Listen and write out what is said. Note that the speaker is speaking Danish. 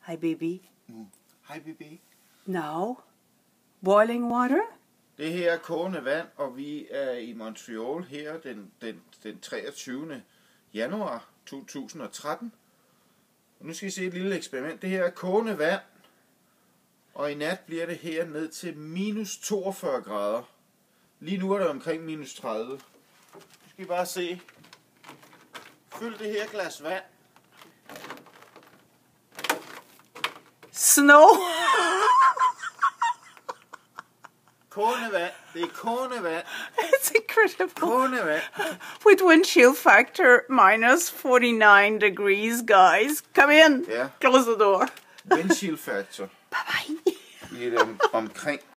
Hi, baby. Hej, baby. Now, boiling water? Det her er kogende vand, og vi er i Montreal her den 23. januar 2013. Og nu skal I se et lille eksperiment. Det her er kogende vand, og i nat bliver det her ned til minus 42 grader. Lige nu er det omkring minus 30. Nu skal I bare se. Fyld det her glas vand. Snow! Kogende vand. Det er kogende vand. It's incredible. Kogende vand. With wind chill factor minus 49 degrees, guys. Come in. Ja. Close the door. Wind chill factor. Bye-bye. I omkring